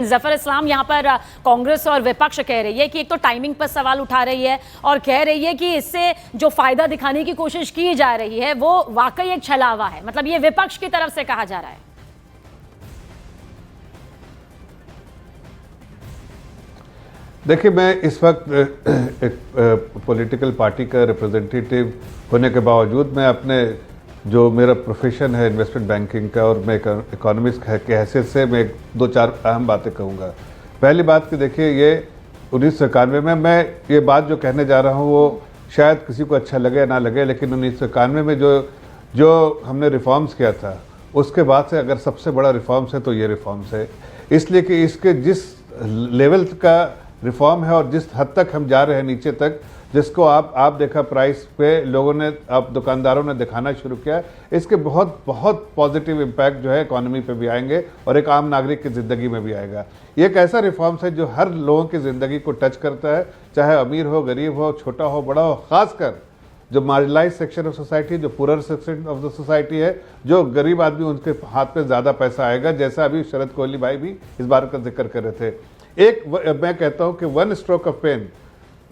जफर इस्लाम यहाँ पर कांग्रेस और विपक्ष कह रही है कि एक तो टाइमिंग पर सवाल उठा रही है और कह रही है कि इससे जो फायदा दिखाने की कोशिश की जा रही है वो वाकई एक छलावा है। मतलब ये विपक्ष की तरफ से कहा जा रहा है। देखिए, मैं इस वक्त एक पॉलिटिकल पार्टी का रिप्रेजेंटेटिव होने के बावजूद मैं अपने जो मेरा प्रोफेशन है इन्वेस्टमेंट बैंकिंग का और मैं इकोनॉमिस्ट के हैसियत से मैं दो चार अहम बातें कहूँगा। पहली बात कि देखिए, ये 1991 में मैं ये बात जो कहने जा रहा हूँ वो शायद किसी को अच्छा लगे या ना लगे, लेकिन 1991 में जो हमने रिफॉर्म्स किया था उसके बाद से अगर सबसे बड़ा रिफॉर्म्स है तो ये रिफॉर्म्स है। इसलिए कि इसके जिस लेवल का रिफॉर्म है और जिस हद तक हम जा रहे हैं नीचे तक, जिसको आप देखा प्राइस पे लोगों ने, अब दुकानदारों ने दिखाना शुरू किया, इसके बहुत बहुत पॉजिटिव इम्पैक्ट जो है इकोनॉमी पे भी आएंगे और एक आम नागरिक की ज़िंदगी में भी आएगा। ये एक ऐसा रिफॉर्म्स है जो हर लोगों की ज़िंदगी को टच करता है, चाहे अमीर हो, गरीब हो, छोटा हो, बड़ा हो। ख़ासकर जो मार्जिनलाइज सेक्शन ऑफ सोसाइटी, जो poor section of the society है, जो गरीब आदमी, उनके हाथ में ज़्यादा पैसा आएगा, जैसा अभी शरद कोहली भाई भी इस बार का जिक्र कर रहे थे। मैं कहता हूँ कि वन स्ट्रोक ऑफ पेन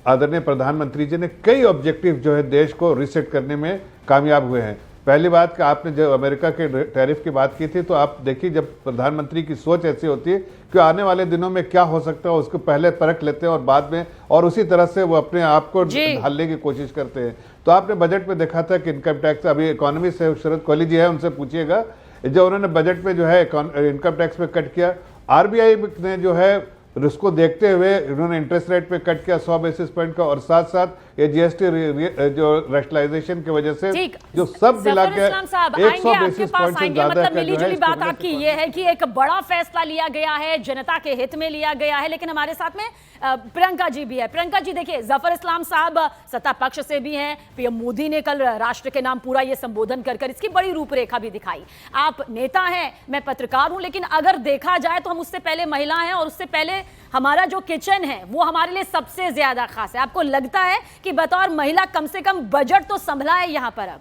आदरणीय प्रधानमंत्री जी ने कई ऑब्जेक्टिव जो है देश को रीसेट करने में कामयाब हुए हैं। पहली बात कि आपने जब अमेरिका के टैरिफ की बात की थी तो आप देखिए, जब प्रधानमंत्री की सोच ऐसी होती है कि आने वाले दिनों में क्या हो सकता है उसको पहले परख लेते हैं और बाद में, और उसी तरह से वो अपने आप को ढालने की कोशिश करते हैं। तो आपने बजट में देखा था कि इनकम टैक्स, अभी इकोनॉमी से शरद कोहली जी है, उनसे पूछिएगा, जो उन्होंने बजट में जो है इनकम टैक्स में कट किया। आरबीआई ने जो है उसको देखते हुए उन्होंने इंटरेस्ट रेट पे कट किया 100 बेसिस पॉइंट का, और साथ साथ ये जीएसटी जो रैशनलाइजेशन की वजह से जो सब मिला के 100 बेसिस पॉइंट से ज्यादा मतलब मिली-जुली बात आपकी ये है कि एक बड़ा फैसला लिया गया है, जनता के हित में लिया गया है। लेकिन हमारे साथ में प्रियंका जी भी है। प्रियंका जी, देखिए, जफर इस्लाम साहब सत्ता पक्ष से भी हैं। पीएम मोदी ने कल राष्ट्र के नाम पूरा ये संबोधन कर इसकी बड़ी रूपरेखा भी दिखाई। आप नेता हैं, मैं पत्रकार हूं, लेकिन अगर देखा जाए तो हम उससे पहले महिला हैं और उससे पहले हमारा जो किचन है वो हमारे लिए सबसे ज्यादा खास है। आपको लगता है कि बतौर महिला कम से कम बजट तो संभला है यहाँ पर? अब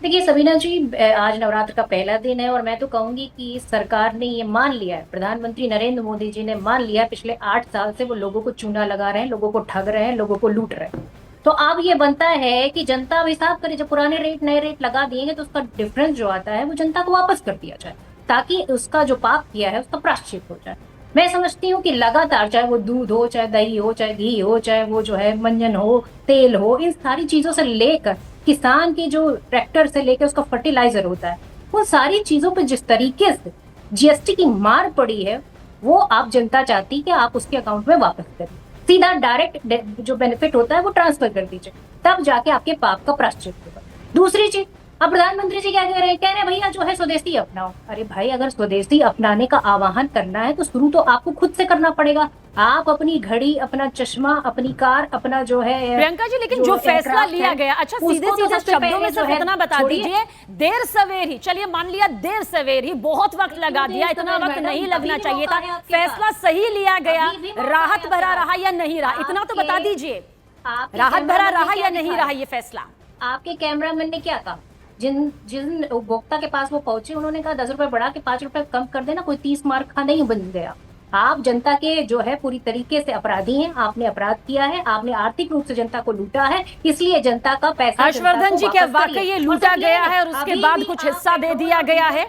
देखिए सबीना जी, आज नवरात्र का पहला दिन है और मैं तो कहूंगी कि सरकार ने ये मान लिया है, प्रधानमंत्री नरेंद्र मोदी जी ने मान लिया, पिछले 8 साल से वो लोगों को चूना लगा रहे हैं, लोगों को ठग रहे हैं, लोगों को लूट रहे हैं। तो अब ये बनता है कि जनता अब हिसाब करे, जब पुराने रेट नए रेट लगा दिए तो उसका डिफरेंस जो आता है वो जनता को वापस कर दिया जाए, ताकि उसका जो पाप किया है उसका प्रायश्चित हो जाए। मैं समझती हूँ कि लगातार, चाहे वो दूध हो, चाहे दही हो, चाहे घी हो, चाहे वो जो है मंजन हो, तेल हो, इन सारी चीजों से लेकर किसान की जो ट्रैक्टर से लेकर उसका फर्टिलाइजर होता है, उन सारी चीजों पे जिस तरीके से जीएसटी की मार पड़ी है वो आप जनता चाहती कि आप उसके अकाउंट में वापस करें, सीधा डायरेक्ट जो बेनिफिट होता है वो ट्रांसफर कर दीजिए, तब जाके आपके पाप का प्रायश्चित होगा। दूसरी चीज, अब प्रधानमंत्री जी क्या कह रहे हैं भैया जो है स्वदेशी अपनाओ। अरे भाई, अगर स्वदेशी अपनाने का आह्वान करना है तो शुरू तो आपको खुद से करना पड़ेगा। आप अपनी घड़ी, अपना चश्मा, अपनी कार, अपना जो है प्रियंका जी, लेकिन जो फैसला लिया गया, अच्छा सीधे शब्दों में सिर्फ इतना बता दीजिए, देर सवेर ही, चलिए मान लिया देर सवेर ही, बहुत वक्त लगा दिया, इतना वक्त नहीं लगना चाहिए था, फैसला सही लिया गया, राहत भरा रहा या नहीं रहा, इतना तो बता दीजिए, राहत भरा रहा या नहीं रहा ये फैसला? आपके कैमरामैन ने क्या कहा? जिन उपभोक्ता के पास वो पहुंचे उन्होंने कहा 10 रुपए बढ़ा के 5 रुपए कम कर देना, कोई 30 मार्क का नहीं बन गया। आप जनता के जो है पूरी तरीके से अपराधी हैं, आपने अपराध किया है, आपने आर्थिक रूप से जनता को लूटा है, इसलिए जनता का पैसा हर्षवर्धन जी, क्या वाकई ये लूटा गया है और उसके बाद कुछ हिस्सा दे दिया गया है,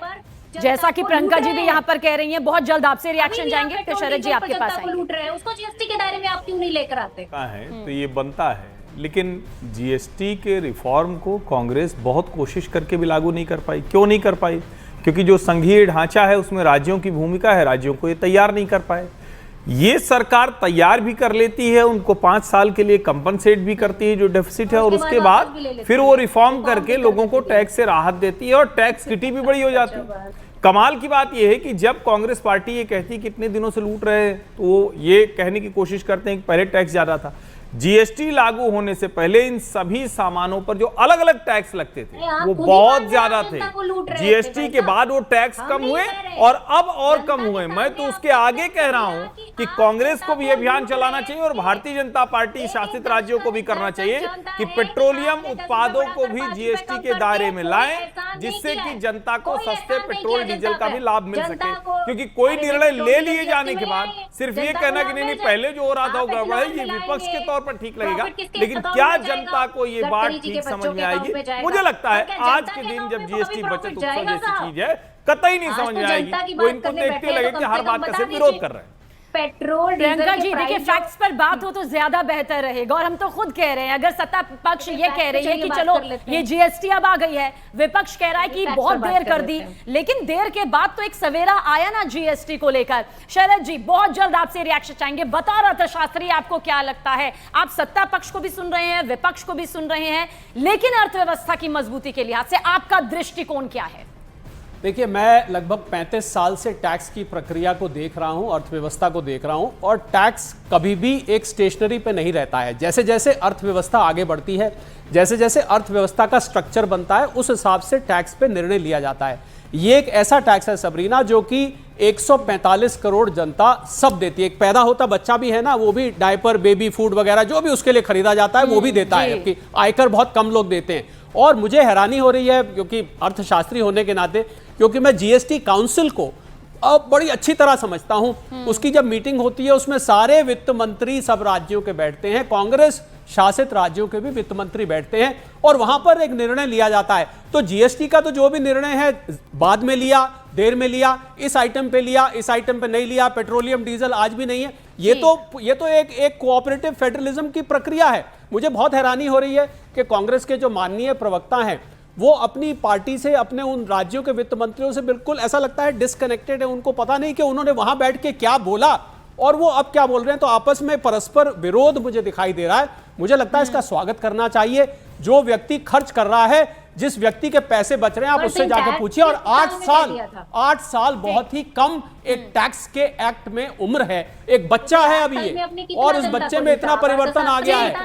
जैसा कि प्रियंका जी भी यहाँ पर कह रही हैं? बहुत जल्द आपसे रिएक्शन जाएंगे, फिर शरद जी आपके पास आएंगे। लूट रहे हैं उसको जीएसटी के दायरे में आप क्यों नहीं लेकर आते? तो ये बनता है, लेकिन जीएसटी के रिफॉर्म को कांग्रेस बहुत कोशिश करके भी लागू नहीं कर पाई। क्यों नहीं कर पाई? क्योंकि जो संघीय ढांचा है उसमें राज्यों की भूमिका है, राज्यों को ये तैयार नहीं कर पाए। ये सरकार तैयार भी कर लेती है, उनको 5 साल के लिए कंपनसेट भी करती है जो डेफिसिट है, और उसके बाद फिर वो रिफॉर्म करके लोगों को टैक्स से राहत देती है और टैक्स किटी भी बड़ी हो जाती है। कमाल की बात यह है कि जब कांग्रेस पार्टी ये कहती है कि इतने दिनों से लूट रहे हैं, तो वो ये कहने की कोशिश करते हैं कि पहले टैक्स ज्यादा था, जीएसटी लागू होने से पहले इन सभी सामानों पर जो अलग अलग टैक्स लगते थे आप वो खुद ही बहुत पंजाब ज्यादा जनता को थे। लूट रहे थे जीएसटी के भाई बाद वो टैक्स हम कम नहीं हुए कह रहे। और अब और जनता कम के हुए। मैं सामने तो उसके आपको आगे कह रहा हूं कि आप कांग्रेस को जनता भी को अभियान लूट चलाना रहे चाहिए और थे। भारतीय जनता पार्टी शासित राज्यों को भी करना चाहिए कि पेट्रोलियम उत्पादों को भी जीएसटी के दायरे में लाएं, जिससे कि जनता को सस्ते पेट्रोल डीजल का भी लाभ मिल सके। क्योंकि कोई निर्णय ले लिए जाने के बाद सिर्फ ये कहना कि नहीं पहले जो हो रहा था वो गड़बड़ है, ये विपक्ष के तौर पर ठीक लगेगा, लेकिन क्या जनता को ये बात ठीक समझ में आएगी? मुझे लगता है आज के दिन जब जीएसटी बचत उत्सव जैसी चीज है कतई नहीं समझ में आएगी। वो इनको देखते लगे कि हर बात का सिर्फ विरोध कर रहे हैं। पेट्रोल प्रियंका जी देखिए, फैक्ट्स पर बात हो तो ज्यादा बेहतर रहेगा। और हम तो खुद कह रहे हैं, अगर सत्ता पक्ष ये कह रही है कि चलो ये जीएसटी अब आ गई है, विपक्ष कह रहा है कि बहुत देर कर दी, लेकिन देर के बाद तो एक सवेरा आया ना जीएसटी को लेकर। शरद जी, बहुत जल्द आपसे रिएक्शन चाहेंगे। बतौर अर्थशास्त्री आपको क्या लगता है? आप सत्ता पक्ष को भी सुन रहे हैं, विपक्ष को भी सुन रहे हैं, लेकिन अर्थव्यवस्था की मजबूती के लिहाज से आपका दृष्टिकोण क्या है? देखिए, मैं लगभग 35 साल से टैक्स की प्रक्रिया को देख रहा हूं, अर्थव्यवस्था को देख रहा हूं, और टैक्स कभी भी एक स्टेशनरी पे नहीं रहता है। जैसे जैसे अर्थव्यवस्था आगे बढ़ती है, जैसे जैसे अर्थव्यवस्था का स्ट्रक्चर बनता है, उस हिसाब से टैक्स पे निर्णय लिया जाता है। ये एक ऐसा टैक्स है सबरीना जो कि 145 करोड़ जनता सब देती है। एक पैदा होता बच्चा भी है ना, वो भी डायपर, बेबी फूड वगैरह जो भी उसके लिए खरीदा जाता है वो भी देता है, जबकि आयकर बहुत कम लोग देते हैं। और मुझे हैरानी हो रही है, क्योंकि अर्थशास्त्री होने के नाते, क्योंकि मैं जीएसटी काउंसिल को अब बड़ी अच्छी तरह समझता हूं। उसकी जब मीटिंग होती है उसमें सारे वित्त मंत्री सब राज्यों के बैठते हैं, कांग्रेस शासित राज्यों के भी वित्त मंत्री बैठते हैं, और वहां पर एक निर्णय लिया जाता है। तो जीएसटी का तो जो भी निर्णय है बाद में लिया, देर में लिया, इस आइटम पे लिया, इस आइटम पे नहीं लिया, पेट्रोलियम डीजल आज भी नहीं है। ये तो एक कोऑपरेटिव फेडरलिज्म की प्रक्रिया है। मुझे बहुत हैरानी हो रही है कि कांग्रेस के जो माननीय प्रवक्ता हैं वो अपनी पार्टी से, अपने उन राज्यों के वित्त मंत्रियों से बिल्कुल ऐसा लगता है डिस्कनेक्टेड है। उनको पता नहीं कि उन्होंने वहां बैठ के क्या बोला और वो अब क्या बोल रहे हैं। तो आपस में परस्पर विरोध मुझे दिखाई दे रहा है। मुझे लगता है इसका स्वागत करना चाहिए। जो व्यक्ति खर्च कर रहा है, जिस व्यक्ति के पैसे बच रहे हैं, आप उससे जाकर पूछिए। और 8 साल बहुत ही कम एक टैक्स के एक्ट में उम्र है। एक बच्चा है अभी ये, और उस बच्चे में इतना परिवर्तन आ गया है।